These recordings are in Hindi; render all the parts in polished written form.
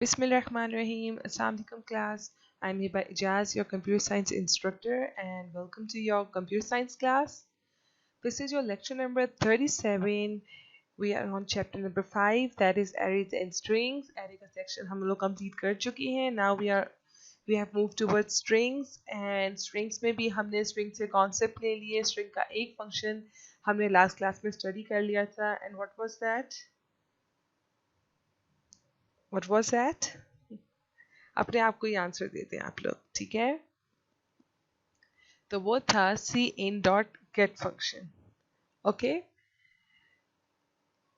Bismillahirrahmanirrahim. Assalamu alaikum class. I'm Hiba Ijaz, your computer science instructor, and welcome to your computer science class. This is your lecture number 37. We are on chapter number 5, that is arrays and strings. Array का section हम लोग complete कर चुकी हैं. Now we have moved towards strings, and strings में भी हमने string से concept ले लिए. String का एक function हमने last class में study कर लिया था. And what was that? What was that? अपने आप को ही आंसर देते हैं आप लोग, ठीक है? तो वो था cin dot get function. Okay,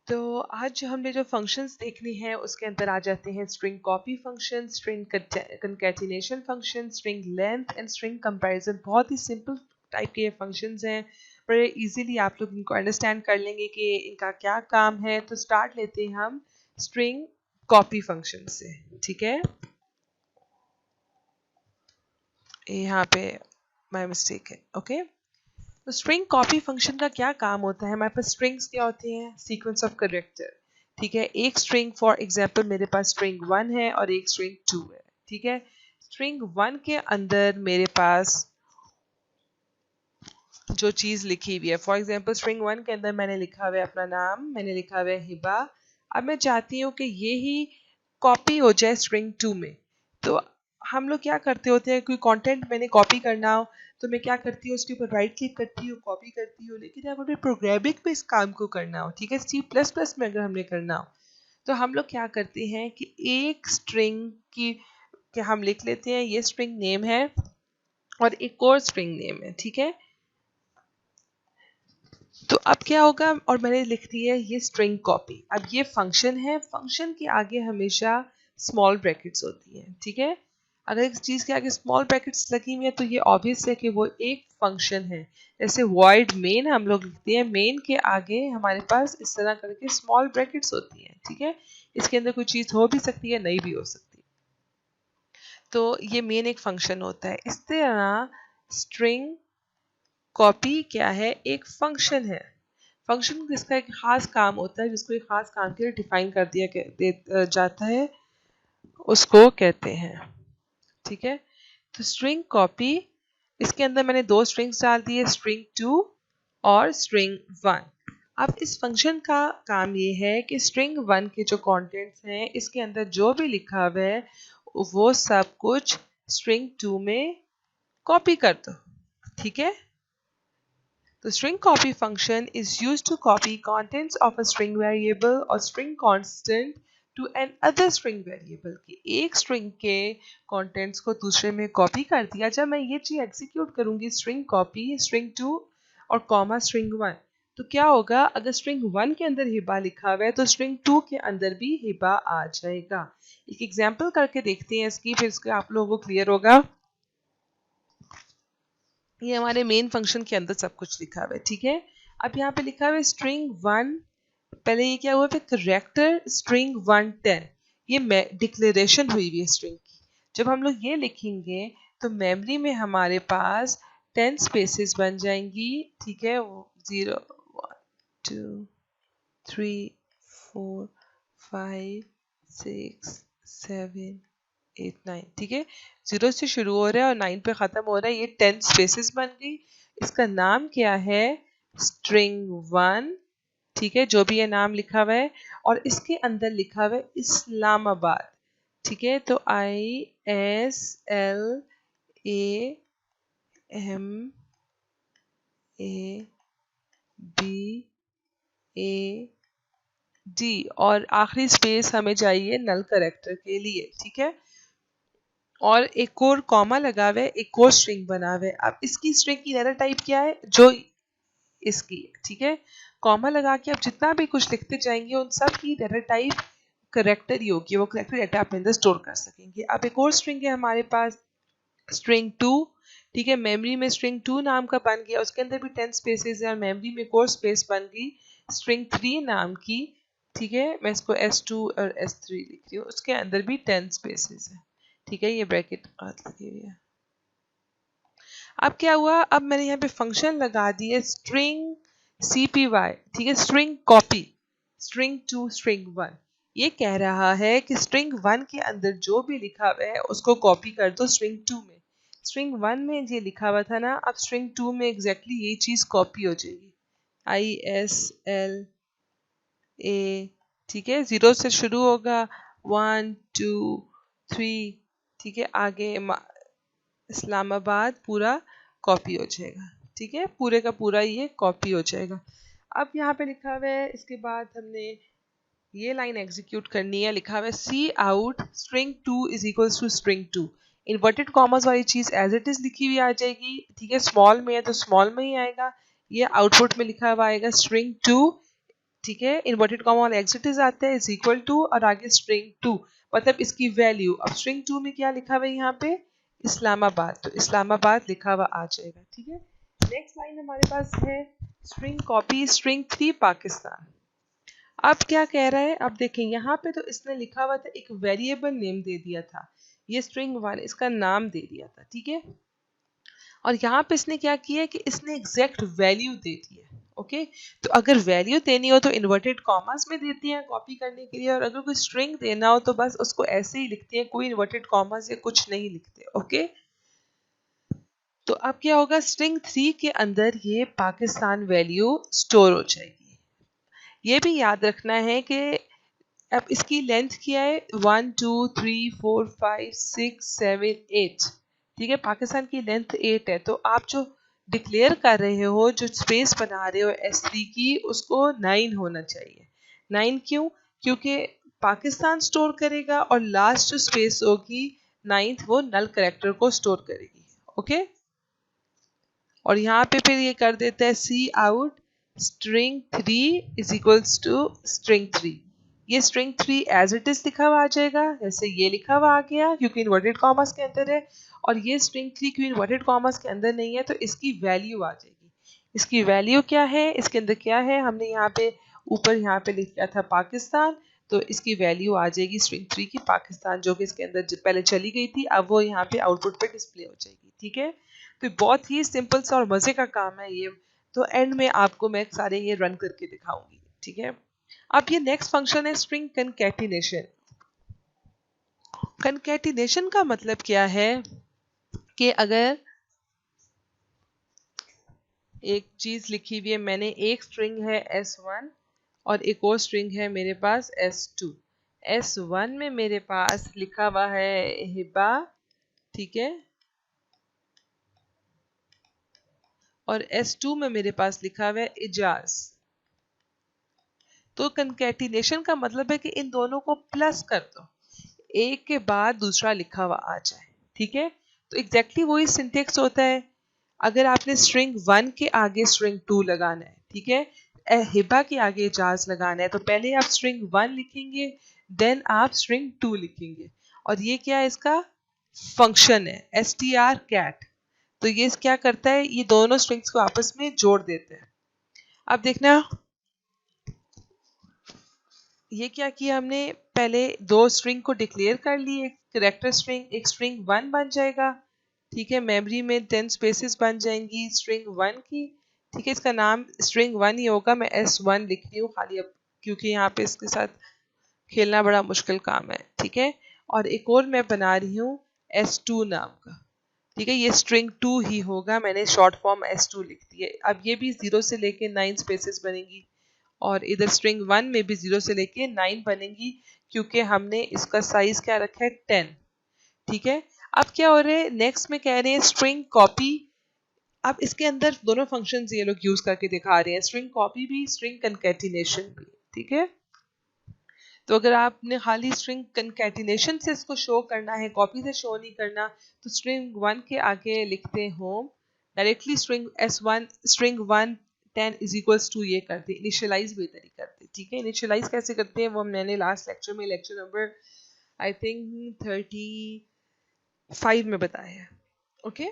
तो आज जो हमने जो फंक्शंस देखने हैं उसके अंदर आ जाते हैं string copy function, string concatenation function, string length and string comparison. बहुत ही सिंपल टाइप के ये फंक्शंस हैं, बड़े इजीली आप लोग इनको अंडरस्टैंड कर लेंगे कि इनका क्या काम है. तो स्टार्ट लेते हैं हम स्ट्रिंग कॉपी फंक्शन से, ठीक है? यहाँ पे माय मिस्टेक है. ओके, तो स्ट्रिंग कॉपी फंक्शन का क्या काम होता है? हमारे पास स्ट्रिंग्स क्या होती हैं? सीक्वेंस ऑफ कैरेक्टर, ठीक है? एक स्ट्रिंग फॉर एग्जांपल मेरे पास स्ट्रिंग 1 है और एक स्ट्रिंग 2 है, ठीक है? स्ट्रिंग 1 के अंदर मेरे पास जो चीज़ लिखी हुई है, फॉर एग्जांपल स्ट्रिंग 1 के अंदर मैंने लिखा हुआ है अपना नाम, मैंने लिखा हुआ है हिबा. अब मैं चाहती हूँ कि ये ही कॉपी हो जाए स्ट्रिंग 2 में. तो हम लोग क्या करते होते हैं, कोई कंटेंट मैंने कॉपी करना हो तो मैं क्या करती हूँ, उसके ऊपर राइट क्लिक करती हूँ, कॉपी करती हूँ. लेकिन अगर हमें प्रोग्रामिंग में इस काम को करना हो, ठीक है, C++ में अगर हमने करना हो, तो हम लोग क्या करते हैं कि एक स्ट्रिंग की क्या हम लिख लेते हैं, ये स्ट्रिंग नेम है और एक और स्ट्रिंग नेम है, ठीक है? तो अब क्या होगा, और मैंने लिख दी है ये स्ट्रिंग कॉपी. अब ये फंक्शन है, फंक्शन के आगे हमेशा स्मॉल ब्रैकेट्स होती हैं, ठीक है? अगर इस चीज़ के आगे स्मॉल ब्रैकेट्स लगी हुई है तो ये ऑब्वियस है कि वो एक फंक्शन है. जैसे वॉइड मेन हम लोग लिखते हैं, मेन के आगे हमारे पास इस तरह करके स्मॉल ब्रैकेट्स होती हैं, ठीक है? इसके अंदर कोई चीज़ हो भी सकती है, नहीं भी हो सकती. तो ये मेन एक फंक्शन होता है. इस तरह स्ट्रिंग कॉपी क्या है, एक फंक्शन है. फंक्शन जिसका एक खास काम होता है, जिसको एक खास काम के लिए डिफाइन कर दिया जाता है, उसको कहते हैं, ठीक है? तो स्ट्रिंग कॉपी, इसके अंदर मैंने दो स्ट्रिंग्स डाल दिए, स्ट्रिंग 2 और स्ट्रिंग 1. अब इस फंक्शन का काम ये है कि स्ट्रिंग 1 के जो कंटेंट्स हैं, इसके अंदर जो भी लिखा हुआ है वो सब कुछ स्ट्रिंग 2 में कॉपी कर दो, ठीक है? The string copy function is used to copy contents of a string variable or string constant to another string variable. कि एक string के contents को दूसरे में copy कर दिया. जब मैं ये चीज़ execute करूँगी string copy string 2 और comma string 1, तो क्या होगा, अगर string 1 के अंदर हिबा लिखा हुआ है तो string 2 के अंदर भी हिबा आ जाएगा. एक example करके देखते हैं इसकी, फिर इसके आप लोगों को clear होगा. ये हमारे मेन फंक्शन के अंदर सब कुछ लिखा हुआ है, ठीक है? अब यहाँ पे लिखा हुआ है स्ट्रिंग 1, पहले ये क्या हुआ, फिर करेक्टर स्ट्रिंग 110. ये डिक्लेरेशन हुई हुई है स्ट्रिंग की. जब हम लोग ये लिखेंगे तो मेमोरी में हमारे पास 10 स्पेसेस बन जाएंगी, ठीक है? 0 1 2 3 4 5 6 7 8 9, ठीक है? 0 से शुरू हो रहा है और 9 पे खत्म हो रहा है. ये 10 स्पेसेस बन गई. इसका नाम क्या है, स्ट्रिंग 1, ठीक है? जो भी ये नाम लिखा हुआ है, और इसके अंदर लिखा हुआ है इस्लामाबाद, ठीक है? तो ISLAMABAD और आखिरी स्पेस हमें चाहिए नल करेक्टर के लिए, ठीक है? और एक और कॉमा लगा हुआ है, एक और स्ट्रिंग बना हुआ है. अब इसकी स्ट्रिंग की डाटा टाइप क्या है, जो इसकी है, ठीक है? कॉमा लगा के आप जितना भी कुछ लिखते जाएंगे उन सब की डाटा टाइप करेक्टर ही होगी, वो करेक्टर डाटा अपने अंदर स्टोर कर सकेंगे. अब एक और स्ट्रिंग है हमारे पास, स्ट्रिंग 2, ठीक है? मेमोरी में स्ट्रिंग 2 नाम का बन गया, उसके अंदर भी 10 स्पेसेस है और मेमोरी में एक और स्पेस बन गई स्ट्रिंग 3 नाम की, ठीक है? मैं इसको S2 और S3 लिख रही हूँ, उसके अंदर भी 10 स्पेसेस है, ठीक है? ये ब्रैकेट लगी हुई है. अब क्या हुआ, अब मैंने यहाँ पे फंक्शन लगा दिया स्ट्रिंग CPY, ठीक है? String copy, string 2 string 1. ये कह रहा है कि स्ट्रिंग 1 के अंदर जो भी लिखा हुआ है उसको कॉपी कर दो स्ट्रिंग 2 में। स्ट्रिंग 1 में ये लिखा हुआ था ना, अब स्ट्रिंग 2 में एग्जैक्टली ये चीज कॉपी हो जाएगी। ISLA, ठीक है, 0 से शुरू होगा, 1 2 3, ठीक है, आगे इस्लामाबाद पूरा कॉपी हो जाएगा। ठीक है, पूरे का पूरा ये कॉपी हो जाएगा। अब यहाँ पे लिखा हुआ है, इसके बाद हमने ये लाइन एग्जीक्यूट करनी है। लिखा हुआ है cout string 2 is equals to string 2। Inverted commas वाली चीज एज इट इज लिखी हुई आ जाएगी। ठीक है, स्मॉल में है तो स्मॉल में ही आएगा। ये आउटपुट में लिखा हुआ आएगा स्ट्रिंग 2। ठीक है, इन्वर्टेड कॉमा वाला एग्जिट इज आता है, इज इक्वल टू, और आगे स्ट्रिंग 2, मतलब इसकी वैल्यू। अब स्ट्रिंग 2 में क्या लिखा हुआ है यहाँ पे, इस्लामाबाद, तो इस्लामाबाद लिखा हुआ आ जाएगा। ठीक है, नेक्स्ट लाइन हमारे पास है स्ट्रिंग कॉपी स्ट्रिंग 3 पाकिस्तान। अब क्या कह रहा है, अब देखें यहाँ पे तो इसने लिखा हुआ था, एक वेरिएबल नेम दे दिया था, ये स्ट्रिंग 1 इसका नाम दे दिया था। ठीक है, और यहाँ पे इसने क्या किया है कि इसने एग्जैक्ट वैल्यू दे दी है। ओके, तो अगर वैल्यू देनी हो तो इन्वर्टेड कॉमास में देती हैं कॉपी करने के लिए, और अगर कोई स्ट्रिंग देना हो तो बस उसको ऐसे ही लिखते हैं, कोई इन्वर्टेड कॉमास या कुछ नहीं लिखते। ओके, तो अब क्या होगा, स्ट्रिंग 3 के अंदर ये पाकिस्तान वैल्यू स्टोर हो जाएगी। ये भी याद रखना है कि अब इसकी लेंथ क्या है, 1 2 3 4 5 6 7 8। ठीक है, पाकिस्तान की लेंथ 8 है, तो आप जो डिक्लेयर कर रहे हो, जो स्पेस बना रहे हो S3 की, उसको 9 होना चाहिए। 9 क्यों, क्योंकि पाकिस्तान स्टोर करेगा और लास्ट जो स्पेस होगी 9th, वो नल करेक्टर को स्टोर करेगी। ओके, और यहाँ पे फिर ये कर देता है cout string 3 is equals to string 3। ये स्ट्रिंग 3 एज इट इज लिखा हुआ आ जाएगा, जैसे ये लिखा हुआ आ गया क्योंकि इन्वर्टेड कॉमर्स के अंदर है, और ये स्ट्रिंग 3 क्योंकि इन्वर्टेड कॉमर्स के अंदर नहीं है तो इसकी वैल्यू आ जाएगी। इसकी वैल्यू क्या है, इसके अंदर क्या है, हमने यहाँ पे ऊपर यहाँ पे लिखा था पाकिस्तान, तो इसकी वैल्यू आ जाएगी स्ट्रिंग 3 की पाकिस्तान, जो कि इसके अंदर पहले चली गई थी, अब वो यहाँ पे आउटपुट पे डिस्प्ले हो जाएगी। ठीक है, तो बहुत ही सिंपल सा और मजे का काम है ये। तो एंड में आपको मैं सारे ये रन करके दिखाऊंगी। ठीक है, अब ये नेक्स्ट फंक्शन है स्ट्रिंग कनकैटिनेशन। कनकैटिनेशन का मतलब क्या है कि अगर एक चीज लिखी हुई है, मैंने एक स्ट्रिंग है S1 और एक और स्ट्रिंग है मेरे पास S2। S1 में मेरे पास लिखा हुआ है हिबा, ठीक है, और S2 में मेरे पास लिखा हुआ है इजाज। तो कंकैटिनेशन का मतलब है कि इन दोनों को प्लस कर दो, एक के बाद दूसरा लिखा हुआ आ जाए। ठीक है, तो एग्जैक्टली वही सिंटेक्स होता है। अगर आपने स्ट्रिंग 1 के आगे स्ट्रिंग 2 लगाना है, ठीक है, हिबा के आगे इजाज लगाना है, तो पहले आप स्ट्रिंग 1 लिखेंगे, देन आप स्ट्रिंग 2 लिखेंगे, और ये क्या है, इसका फंक्शन है str cat। तो ये क्या करता है, ये दोनों स्ट्रिंग्स को आपस में जोड़ देते हैं। अब देखना, ये क्या किया हमने, पहले दो स्ट्रिंग को डिक्लेयर कर ली, एक करेक्टर स्ट्रिंग, एक स्ट्रिंग 1 बन जाएगा। ठीक है, मेमोरी में 10 स्पेसेस बन जाएंगी स्ट्रिंग 1 की। ठीक है, इसका नाम स्ट्रिंग 1 ही होगा, मैं S1 लिख रही हूँ खाली अब, क्योंकि यहाँ पे इसके साथ खेलना बड़ा मुश्किल काम है। ठीक है, और एक और मैं बना रही हूँ S2 नाम का। ठीक है, ये स्ट्रिंग 2 ही होगा, मैंने शॉर्ट फॉर्म S2 लिख दी है। अब ये भी 0 से लेके 9 स्पेसेस बनेगी, और इधर स्ट्रिंग 1 में भी 0 से लेके 9 बनेगी, क्योंकि हमने इसका साइज क्या रखा है 10। ठीक है, अब क्या हो रहा है, नेक्स्ट में कह रहे हैं स्ट्रिंग कॉपी। अब इसके अंदर दोनों फंक्शंस ये लोग यूज करके दिखा रहे हैं, स्ट्रिंग कॉपी भी, स्ट्रिंग कनकैटिनेशन भी। ठीक है, तो अगर आपने खाली स्ट्रिंग कनकैटिनेशन से इसको शो करना है, कॉपी से शो नहीं करना, तो स्ट्रिंग 1 के आगे लिखते होम, directly string S1 string 1 10 is equals to ये करते, इनिशियलाइज बेहतर ही करते। ठीक है, इनिशियलाइज कैसे करते हैं वो मैंने लास्ट लेक्चर में, लेक्चर नंबर आई थिंक 35 में बताया है। ओके,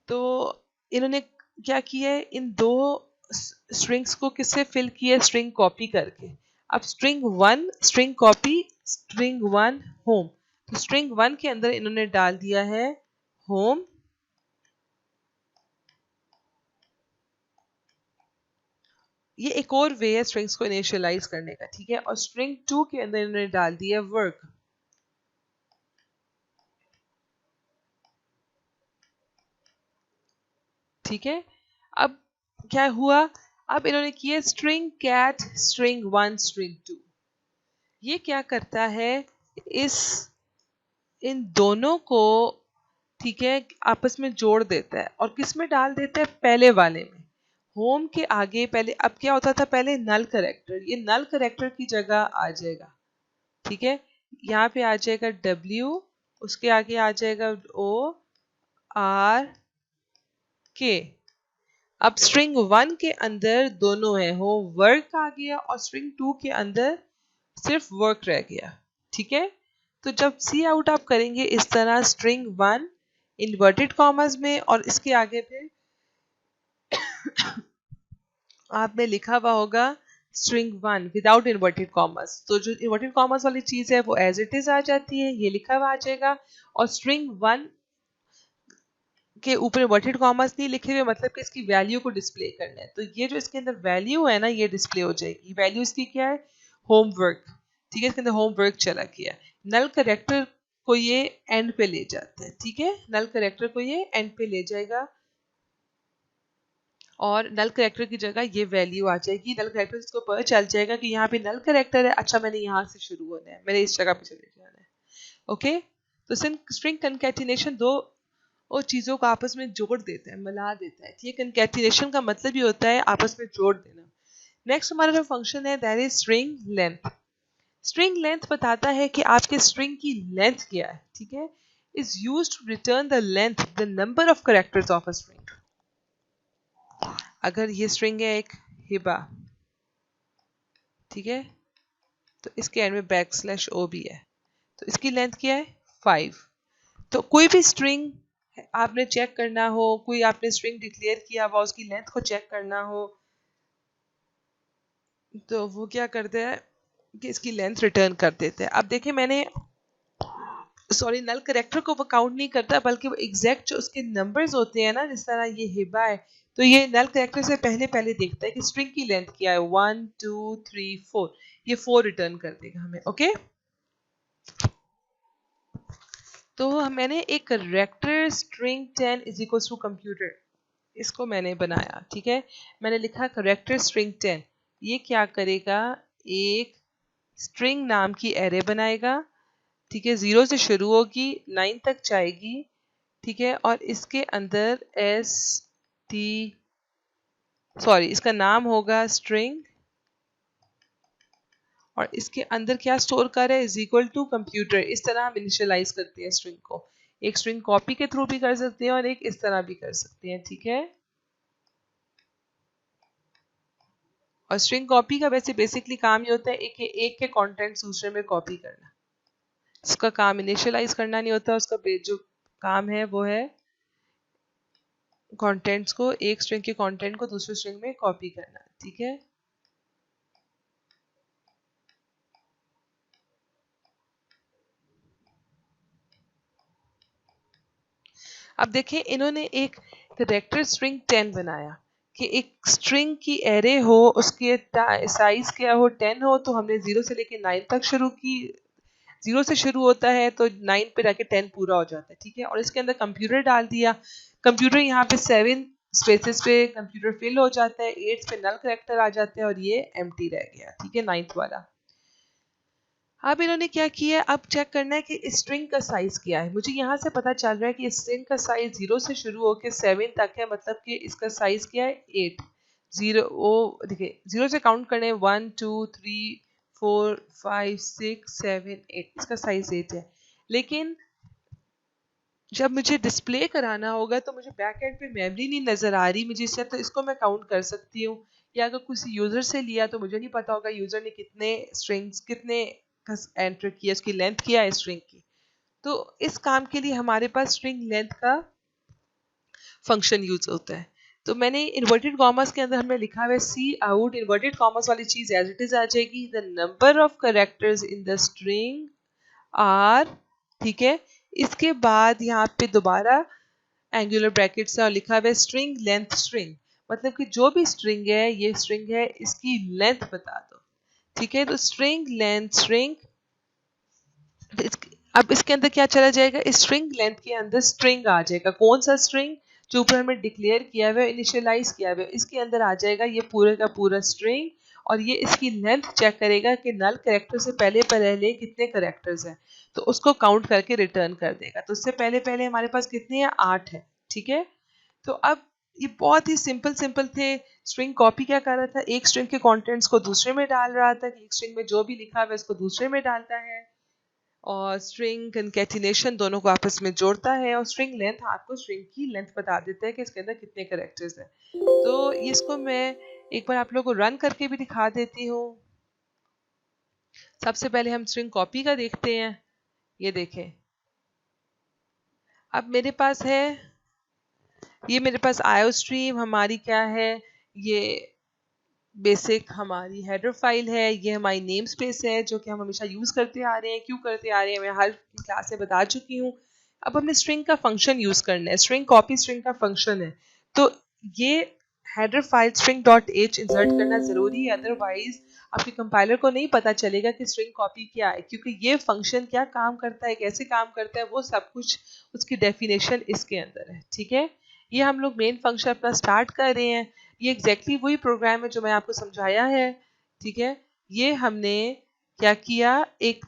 तो इन्होंने क्या किया है, इन दो स्ट्रिंग्स को किससे फिल किया, स्ट्रिंग कॉपी करके। अब string 1 string copy string 1 home, तो स्ट्रिंग 1 के अंदर इन्होंने डाल दिया है होम, ये एक और वे है स्ट्रिंग्स को इनिशियलाइज करने का, ठीक है। और स्ट्रिंग 2 के अंदर इन्होंने डाल दिया वर्क, ठीक है। अब क्या हुआ, अब इन्होंने किया स्ट्रिंग कैट स्ट्रिंग 1 स्ट्रिंग 2। ये क्या करता है, इस इन दोनों को, ठीक है, आपस में जोड़ देता है और किस में डाल देता है, पहले वाले में। होम के आगे पहले, अब क्या होता था पहले, नल करेक्टर, ये नल करेक्टर की जगह आ जाएगा, ठीक है। यहाँ पे आ जाएगा W, उसके आगे आ जाएगा OR K। अब स्ट्रिंग 1 के अंदर दोनों है, हो वर्क आ गया, और स्ट्रिंग 2 के अंदर सिर्फ वर्क रह गया, ठीक है। तो जब सी आउट आप करेंगे इस तरह, स्ट्रिंग 1 इन्वर्टेड कॉमर्स में, और इसके आगे फिर आपने लिखा हुआ होगा स्ट्रिंग 1 विदाउट इन्वर्टेड कॉमर्स। तो जो इन्वर्टेड कॉमर्स वाली चीज है वो एज इट इज आ जाती है, ये लिखा हुआ आ जाएगा। और स्ट्रिंग 1 के ऊपर इन्वर्टेड कॉमर्स नहीं लिखे हुए, मतलब कि इसकी वैल्यू को डिस्प्ले करना है। तो ये जो इसके अंदर वैल्यू है ना, ये डिस्प्ले हो जाएगी। वैल्यू इसकी क्या है, होमवर्क, ठीक है। इसके अंदर होमवर्क चला गया। नल करेक्टर को ये एंड पे ले जाता है, ठीक है। नल करेक्टर को ये एंड पे ले जाएगा और नल करेक्टर की जगह ये वैल्यू आ जाएगी। नल करेक्टर इसको पता चल जाएगा कि यहाँ पे नल करेक्टर है, अच्छा मैंने यहाँ से शुरू होना है, मैंने इस जगह पे चले जाना है, ओके। तो स्ट्रिंग कंकैटिनेशन दो और चीजों को आपस में जोड़ देता है, मिला देता है, ठीक है। कंकैटिनेशन का मतलब ये होता है आपस में जोड़ देना। नेक्स्ट हमारा जो फंक्शन है that is string length. String length बताता है कि आपके स्ट्रिंग की लेंथ क्या है, ठीक है। Is used to return the length, the number of characters of a string. अगर ये स्ट्रिंग है एक हिबा, ठीक है, तो इसके एंड में \o भी है, तो इसकी लेंथ क्या है 5। तो कोई भी स्ट्रिंग आपने चेक करना हो, कोई आपने स्ट्रिंग डिक्लेयर किया हुआ, उसकी लेंथ को चेक करना हो, तो वो क्या करते हैं कि इसकी लेंथ रिटर्न कर देते हैं। अब देखिए मैंने, सॉरी, नल करेक्टर को वो काउंट नहीं करता, बल्कि वो एग्जैक्ट जो उसके नंबर्स होते हैं ना, जिस तरह ये हिबा है, तो ये नल करेक्टर से पहले पहले देखता है कि स्ट्रिंग की लेंथ क्या है, 1 2 3 4, ये 4 रिटर्न कर देगा हमें, ओके। तो मैंने एक character string 10 is equal to computer, इसको मैंने बनाया, ठीक है। मैंने लिखा करेक्टर स्ट्रिंग 10, ये क्या करेगा, एक स्ट्रिंग नाम की एरे बनाएगा, ठीक है। 0 से शुरू होगी, 9 तक जाएगी, ठीक है। और इसके अंदर इसका नाम होगा स्ट्रिंग, और इसके अंदर क्या स्टोर कर रहा है, इज इक्वल टू कंप्यूटर। इस तरह हम इनिशियलाइज करते हैं स्ट्रिंग को। एक स्ट्रिंग कॉपी के थ्रू भी कर सकते हैं और एक इस तरह भी कर सकते हैं, ठीक है। और स्ट्रिंग कॉपी का वैसे बेसिकली काम ये होता है एक के कंटेंट्स दूसरे में कॉपी करना। उसका काम इनिशियलाइज करना नहीं होता, उसका जो काम है वो है कंटेंट्स को, एक स्ट्रिंग के कंटेंट को दूसरे स्ट्रिंग में कॉपी करना, ठीक है। अब देखें इन्होंने एक करेक्टर स्ट्रिंग 10 बनाया कि एक स्ट्रिंग की एरे हो, उसके साइज क्या हो, 10 हो। तो हमने 0 से लेके 9 तक शुरू की, 0 से शुरू होता है तो 9 पे जाके 10 पूरा हो जाता है, ठीक है। और इसके अंदर कंप्यूटर डाल दिया। कंप्यूटर यहाँ पे 7 स्पेसेस पे कंप्यूटर फिल हो जाता है, 8 पे नल करेक्टर आ जाते हैं और ये एम्प्टी रह गया, ठीक है, 9th वाला। अब इन्होंने क्या किया, अब चेक करना है कि स्ट्रिंग का साइज क्या है। मुझे यहाँ से पता चल रहा है कि स्ट्रिंग का साइज 0 से शुरू होकर 7 तक है, मतलब कि इसका साइज क्या है 8। 0 ओ देखिए 0 से काउंट करने 1 2 3 4 5 6 7 8, इसका साइज 8 है। लेकिन जब मुझे डिस्प्ले कराना होगा तो मुझे बैक एंड पे मेमोरी नहीं नजर आ रही मुझे इससे, तो इसको मैं काउंट कर सकती हूँ। या अगर किसी यूजर से लिया तो मुझे नहीं पता होगा यूजर ने कितने स्ट्रिंग्स कितने एंटर किया, उसकी लेंथ किया है स्ट्रिंग की। तो इस काम के लिए हमारे पास स्ट्रिंग लेंथ का फंक्शन यूज होता है। तो मैंने इन्वर्टेड कॉमर्स के अंदर हमने लिखा हुआ है सी आउट, इन्वर्टेड कॉमर्स वाली चीज एज इट इज आ जाएगी, the number of characters in the string are, ठीक है। इसके बाद यहाँ पे दोबारा एंगुलर ब्रैकेट से और लिखा हुआ है स्ट्रिंग लेंथ स्ट्रिंग, मतलब कि जो भी स्ट्रिंग है, ये स्ट्रिंग है, इसकी लेंथ बता दो। ठीक है, तो स्ट्रिंग लेंथ स्ट्रिंग, अब इसके अंदर क्या चला जाएगा, इस स्ट्रिंग लेंथ के अंदर स्ट्रिंग आ जाएगा। कौन सा स्ट्रिंग, जो ऊपर हमें डिक्लेयर किया हुआ है, इनिशियलाइज किया हुआ है, इसके अंदर आ जाएगा ये पूरे का पूरा स्ट्रिंग। और ये इसकी लेंथ चेक करेगा कि नल करेक्टर से पहले पहले कितने करेक्टर्स हैं, तो उसको काउंट करके रिटर्न कर देगा। तो उससे पहले पहले हमारे पास कितने हैं, 8 है। ठीक है, तो अब ये बहुत ही सिंपल सिंपल थे। स्ट्रिंग कॉपी क्या कर रहा था, एक स्ट्रिंग के कंटेंट्स को दूसरे में डाल रहा था, एक स्ट्रिंग में जो भी लिखा हुआ है उसको दूसरे में डालता है। और स्ट्रिंग कंकैटिनेशन दोनों को आपस में जोड़ता है। और स्ट्रिंग लेंथ आपको स्ट्रिंग की लेंथ बता देता है कि इसके अंदर कितने कैरेक्टर्स हैं। तो इसको मैं एक बार आप लोगों को रन करके भी दिखा देती हूँ। सबसे पहले हम स्ट्रिंग कॉपी का देखते हैं। ये देखें, अब मेरे पास है, ये मेरे पास आयो स्ट्रीम हमारी क्या है, ये बेसिक हमारी हेडर फाइल है, ये हमारी नेम स्पेस है जो कि हम हमेशा यूज करते आ रहे हैं। क्यों करते आ रहे हैं मैं हर क्लास में बता चुकी हूँ। अब हमने स्ट्रिंग का फंक्शन यूज करना है, स्ट्रिंग कॉपी स्ट्रिंग का फंक्शन है। तो ये header file string dot H insert करना जरूरी है, अदरवाइज आपके कंपाइलर को नहीं पता चलेगा कि स्ट्रिंग कॉपी क्या है, क्योंकि ये फंक्शन क्या काम करता है, कैसे काम करता है, वो सब कुछ उसकी डेफिनेशन इसके अंदर है। ठीक है, ये हम लोग मेन फंक्शन अपना स्टार्ट कर रहे हैं। ये एग्जैक्टली वही प्रोग्राम है जो मैं आपको समझाया है। ठीक है, ये हमने क्या किया, एक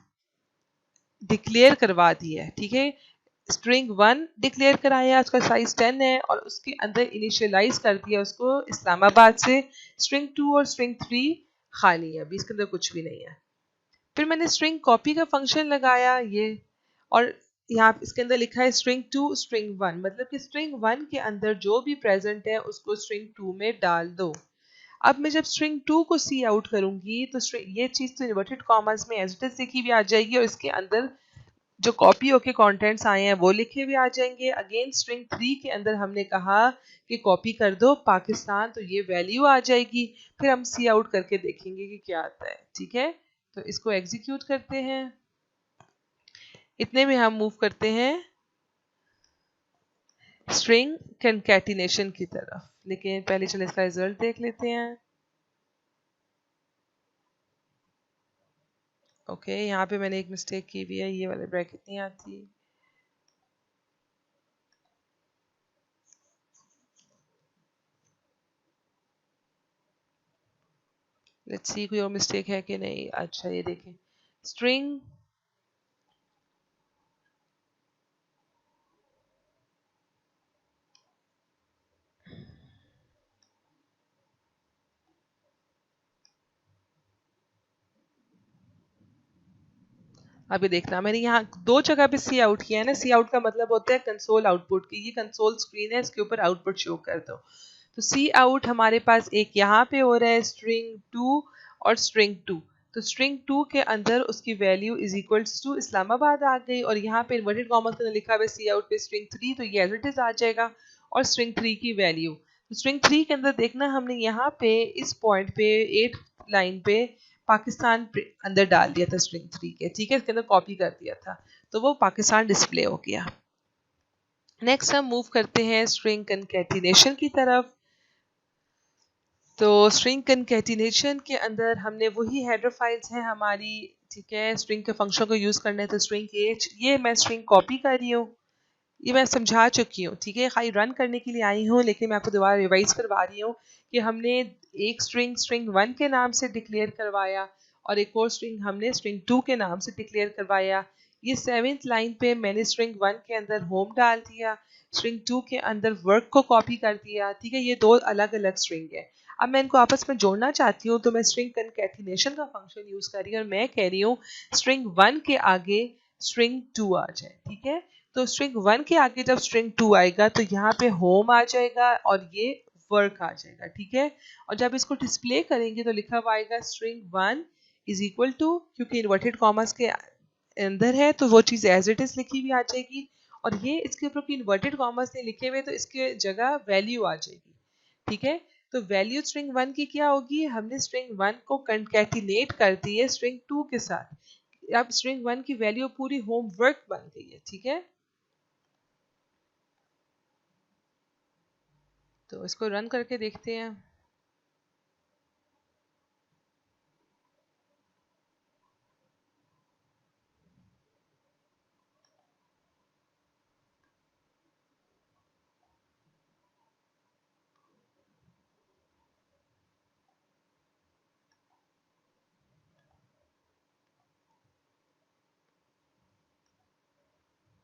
डिक्लेयर करवा दिया है। ठीक है, स्ट्रिंग 1 डिक्लेयर कराया, उसका साइज 10 है, और उसके अंदर इनिशियलाइज कर दिया उसको इस्लामाबाद से। स्ट्रिंग 2 और स्ट्रिंग 3 खाली है, अभी इसके अंदर कुछ भी नहीं है। फिर मैंने स्ट्रिंग कॉपी का फंक्शन लगाया ये, और यहाँ इसके अंदर लिखा है स्ट्रिंग 2 स्ट्रिंग 1, मतलब कि स्ट्रिंग 1 के अंदर जो भी प्रेजेंट है उसको स्ट्रिंग 2 में डाल दो। अब मैं जब स्ट्रिंग 2 को सी आउट करूंगी तो ये चीज तो इन्वर्टेड कॉमर्स में एज इट इज लिखी हुई आ जाएगी, और इसके अंदर जो कॉपी होके कंटेंट्स आए हैं वो लिखे हुए आ जाएंगे। अगेन स्ट्रिंग 3 के अंदर हमने कहा कि कॉपी कर दो पाकिस्तान, तो ये वैल्यू आ जाएगी। फिर हम सी आउट करके देखेंगे कि क्या आता है। ठीक है, तो इसको एग्जीक्यूट करते हैं। इतने में हम मूव करते हैं स्ट्रिंग कंकैटिनेशन की तरफ, लेकिन पहले चलो इसका रिजल्ट देख लेते हैं। ओके, यहाँ पे मैंने एक मिस्टेक की हुई है, ये वाले ब्रैकेट नहीं आती। लेट्स सी कोई और मिस्टेक है कि नहीं। अच्छा, ये देखें, स्ट्रिंग अभी देखना, मैंने यहाँ दो जगह पे सी आउट किया है ना। सी आउट का मतलब होता है कंसोल आउटपुट की, ये कंसोल स्क्रीन है, इसके ऊपर आउटपुट शो कर दो। तो सी आउट हमारे पास एक यहाँ पे हो रहा है स्ट्रिंग 2 और स्ट्रिंग 2। तो स्ट्रिंग 2 के अंदर उसकी value is equals to Islamabad आ गई, और यहाँ पे इन्वर्टेड कॉमर्स के अंदर लिखा हुआ है सी आउट पे स्ट्रिंग 3, तो ये एज इट इज आ जाएगा। और स्ट्रिंग 3 की वैल्यू, तो स्ट्रिंग 3 के अंदर देखना हमने यहाँ पे इस पॉइंट पे 8 लाइन पे पाकिस्तान अंदर डाल दिया था स्ट्रिंग 3 के। ठीक है, इसके अंदर कॉपी कर दिया था, तो वो पाकिस्तान डिस्प्ले हो गया। नेक्स्ट हम मूव करते हैं स्ट्रिंग कंकैटिनेशन की तरफ। तो स्ट्रिंग कंकैटिनेशन के अंदर हमने वही हेडर फाइल्स हैं हमारी। ठीक है, स्ट्रिंग के फंक्शन को यूज करना है, तो स्ट्रिंग एच, ये मैं स्ट्रिंग कॉपी कर रही हूँ, ये मैं समझा चुकी हूँ। ठीक है, खाली रन करने के लिए आई हूँ, लेकिन मैं आपको दोबारा रिवाइज करवा रही हूँ कि हमने एक स्ट्रिंग स्ट्रिंग 1 के नाम से डिक्लेयर करवाया, और एक और स्ट्रिंग हमने स्ट्रिंग 2 के नाम से डिक्लेयर करवाया। ये 7th लाइन पे मैंने स्ट्रिंग 1 के अंदर होम डाल दिया, स्ट्रिंग 2 के अंदर वर्क को कॉपी कर दिया। ठीक है, ये दो अलग अलग स्ट्रिंग है। अब मैं इनको आपस में जोड़ना चाहती हूँ, तो मैं स्ट्रिंग कंकैटिनेशन का फंक्शन यूज कर रही हूँ, और मैं कह रही हूँ स्ट्रिंग 1 के आगे स्ट्रिंग 2 आ जाए। ठीक है, तो स्ट्रिंग 1 के आगे जब स्ट्रिंग 2 आएगा तो यहाँ पे होम आ जाएगा, और ये वर्क आ जाएगा। ठीक है, और जब इसको डिस्प्ले करेंगे तो लिखा हुआ आएगा स्ट्रिंग 1 इज इक्वल टू, क्योंकि इन्वर्टेड कॉमर्स के अंदर है तो वो चीज़ एज इट इज लिखी हुई आ जाएगी। और ये इसके ऊपर कोई इन्वर्टेड कॉमर्स नहीं लिखे हुए, तो इसके जगह वैल्यू आ जाएगी। ठीक है, तो वैल्यू स्ट्रिंग 1 की क्या होगी, हमने स्ट्रिंग 1 को कंकैटिनेट कर दी है स्ट्रिंग 2 के साथ। अब स्ट्रिंग 1 की वैल्यू पूरी होमवर्क बन गई है। ठीक है, तो इसको रन करके देखते हैं।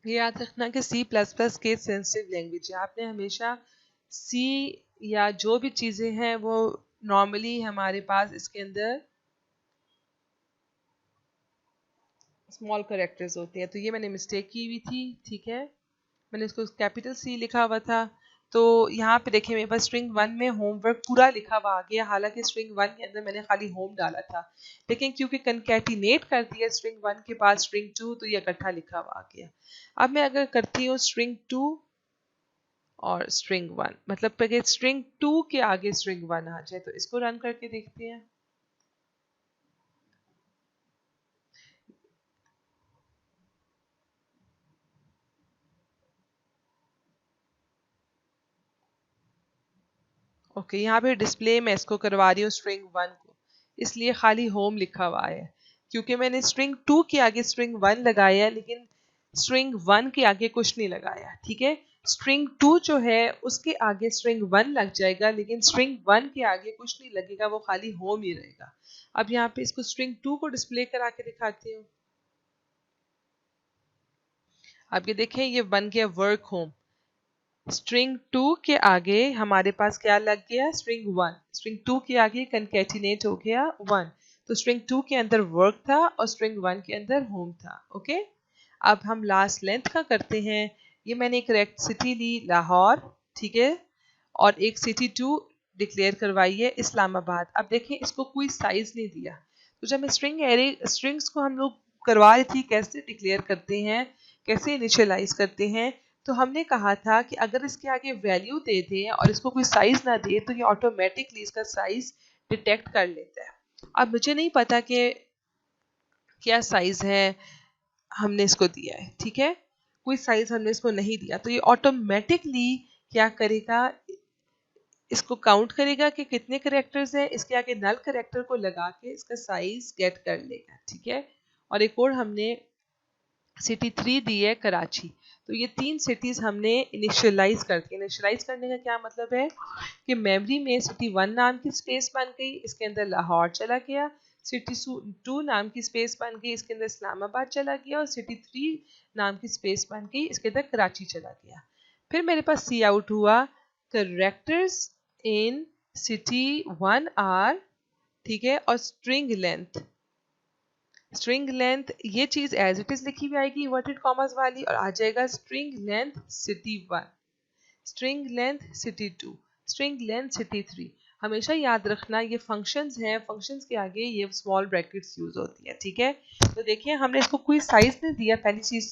ये याद रखना कि C plus plus case sensitive language है। आपने हमेशा सी या जो भी चीज़ें हैं वो नॉर्मली हमारे पास इसके अंदर स्मॉल करेक्टर्स होते हैं। तो ये मैंने मिस्टेक की हुई थी, ठीक है, मैंने इसको कैपिटल सी लिखा हुआ था। तो यहाँ पे देखिए मेरे पास स्ट्रिंग वन में होमवर्क पूरा लिखा हुआ आ गया, हालांकि स्ट्रिंग वन के अंदर मैंने खाली होम डाला था, लेकिन क्योंकि कंकैटिनेट कर दिया स्ट्रिंग वन के बाद स्ट्रिंग टू, तो ये इकट्ठा लिखा हुआ आ गया। अब मैं अगर करती हूँ स्ट्रिंग टू और स्ट्रिंग वन, मतलब कि स्ट्रिंग टू के आगे स्ट्रिंग वन आ जाए, तो इसको रन करके देखते हैं। ओके, यहाँ पे डिस्प्ले मैं इसको करवा रही हूँ स्ट्रिंग वन को, इसलिए खाली होम लिखा हुआ है, क्योंकि मैंने स्ट्रिंग टू के आगे स्ट्रिंग वन लगाया है, लेकिन स्ट्रिंग वन के आगे कुछ नहीं लगाया, ठीक है। स्ट्रिंग टू जो है उसके आगे स्ट्रिंग वन लग जाएगा, लेकिन स्ट्रिंग वन के आगे कुछ नहीं लगेगा, वो खाली होम ही रहेगा। अब यहाँ पे इसको स्ट्रिंग टू को डिस्प्ले करा के दिखाती हूँ। अब ये देखें, ये बन गया वर्क होम। स्ट्रिंग टू के आगे हमारे पास क्या लग गया, स्ट्रिंग वन। स्ट्रिंग टू के आगे कंकैटिनेट हो गया वन, तो स्ट्रिंग टू के अंदर वर्क था और स्ट्रिंग वन के अंदर होम था। ओके, अब हम लास्ट लेंथ का करते हैं। ये मैंने एक करेक्ट सिटी ली लाहौर, ठीक है, और एक सिटी टू डिक्लेयर करवाई है इस्लामाबाद। अब देखें इसको कोई साइज नहीं दिया, तो जब मैं स्ट्रिंग एरे स्ट्रिंग्स को हम लोग करवा रही थी कैसे डिक्लेयर करते हैं, कैसे इनिशियलाइज करते हैं, तो हमने कहा था कि अगर इसके आगे वैल्यू दे दें और इसको कोई साइज ना दे, तो ये ऑटोमेटिकली इसका साइज डिटेक्ट कर लेता है। अब मुझे नहीं पता कि क्या साइज है हमने इसको दिया है, ठीक है, कोई साइज हमने इसको नहीं दिया, तो ये ऑटोमेटिकली क्या करेगा, इसको काउंट करेगा कि कितने करेक्टर्स हैं, इसके आगे नल करेक्टर को लगा के इसका साइज गेट कर लेगा, ठीक है। और एक और हमने सिटी थ्री दी है कराची, तो ये तीन सिटीज हमने इनिशियलाइज कर दी। इनिशियलाइज करने का क्या मतलब है कि मेमोरी में सिटी वन नाम की स्पेस बन गई, इसके अंदर लाहौर चला गया, सिटी टू नाम की स्पेस बन गई, इसके अंदर इस्लामाबाद चला गया, और सिटी थ्री नाम की स्पेस बन गई, इसके अंदर कराची चला गया। फिर मेरे पास सी आउट हुआ characters in city one are, ठीक है, और स्ट्रिंग लेंथ। स्ट्रिंग लेंथ ये चीज एज इट इज लिखी हुई आएगी इन्वर्टेड कॉमर्स वाली, और आ जाएगा string length city one, string length city two, string length city three. हमेशा याद रखना ये फंक्शंस हैं, फंक्शंस के आगे ये स्मॉल ब्रैकेट्स यूज होती है, ठीक है। तो देखिए हमने इसको कोई साइज नहीं दिया, पहली चीज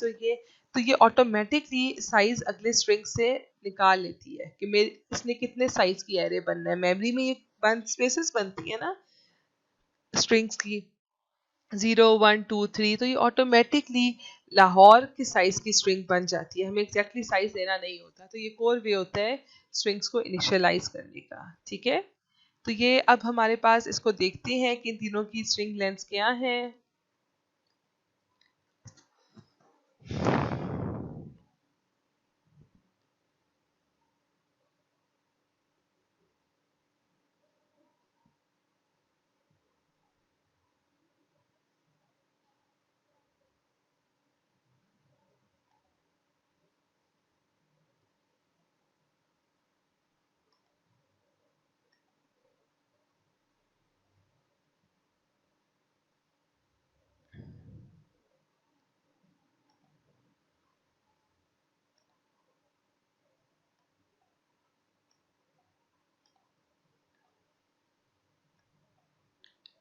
तो ये ऑटोमेटिकली साइज अगले स्ट्रिंग से निकाल लेती है कि मेरे इसने कितने साइज की एरे बनना है। मेमोरी में ये स्पेसेस बनती है ना स्ट्रिंग्स की, 0 1 2 3, तो ये ऑटोमेटिकली लाहौर के साइज की स्ट्रिंग बन जाती है, हमें एग्जैक्टली साइज देना नहीं होता। तो ये कोर वे होता है स्ट्रिंग्स को इनिशियलाइज करने का, ठीक है। तो ये अब हमारे पास इसको देखते हैं कि इन तीनों की स्ट्रिंग लेंथ क्या है।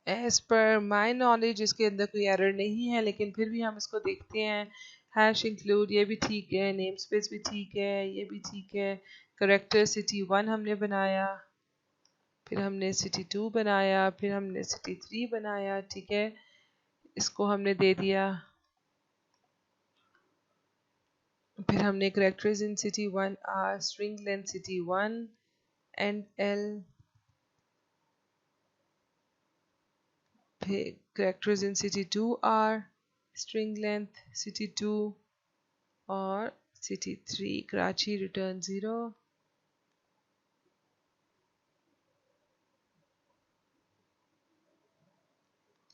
एज पर माई नॉलेज इसके अंदर कोई एरर नहीं है, लेकिन फिर भी हम इसको देखते हैं। हैश इंक्लूड ये भी ठीक है, नेम स्पेस भी ठीक है, ये भी ठीक है। करेक्टर सिटी वन हमने बनाया, फिर हमने सिटी टू बनाया, फिर हमने सिटी थ्री बनाया, ठीक है, इसको हमने दे दिया। फिर हमने characters in city one are string length city one and L characters in city2 are string length city2 और city3 Karachi return 0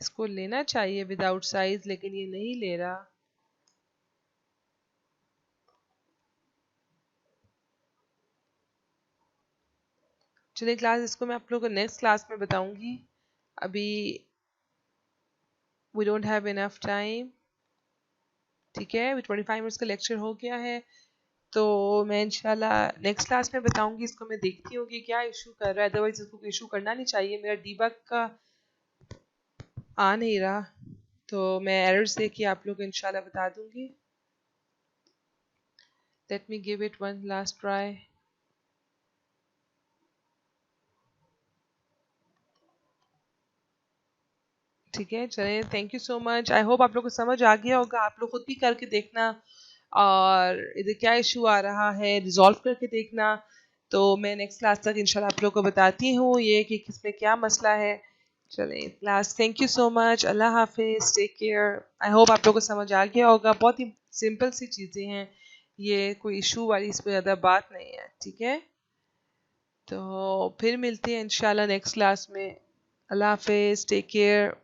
इसको लेना चाहिए विदाउट साइज लेकिन ये नहीं ले रहा। चलिए क्लास इसको मैं आप लोगों को नेक्स्ट क्लास में बताऊंगी। अभी we don't have enough time, ठीक है। 25 मिनट्स का लेक्चर हो गया है, तो मैं इंशाल्लाह नेक्स्ट क्लास में बताऊंगी। इसको मैं देखती हूँ कि क्या इशू कर रहा है, अदरवाइज इसको इशू करना नहीं चाहिए। मेरा डीबग का आ नहीं रहा, तो मैं एरर्स देख के आप लोग को इंशाल्लाह बता दूंगी। Let me give it one last try. ठीक है, चलिए, thank you so much. I hope आप लोग को समझ आ गया होगा। आप लोग खुद भी करके देखना और इधर क्या इशू आ रहा है रिजॉल्व करके देखना। तो मैं नेक्स्ट क्लास तक इंशाल्लाह आप लोग को बताती हूँ ये कि किसमें क्या मसला है। चलिए class, thank you so much, अल्लाह हाफिज, टेक केयर। आई होप आप लोग को समझ आ गया होगा। बहुत ही सिंपल सी चीज़ें हैं ये, कोई इशू वाली इसमें ज़्यादा बात नहीं है, ठीक है। तो फिर मिलते हैं इंशाल्लाह नेक्स्ट क्लास में। अल्लाह हाफिज, टेक केयर।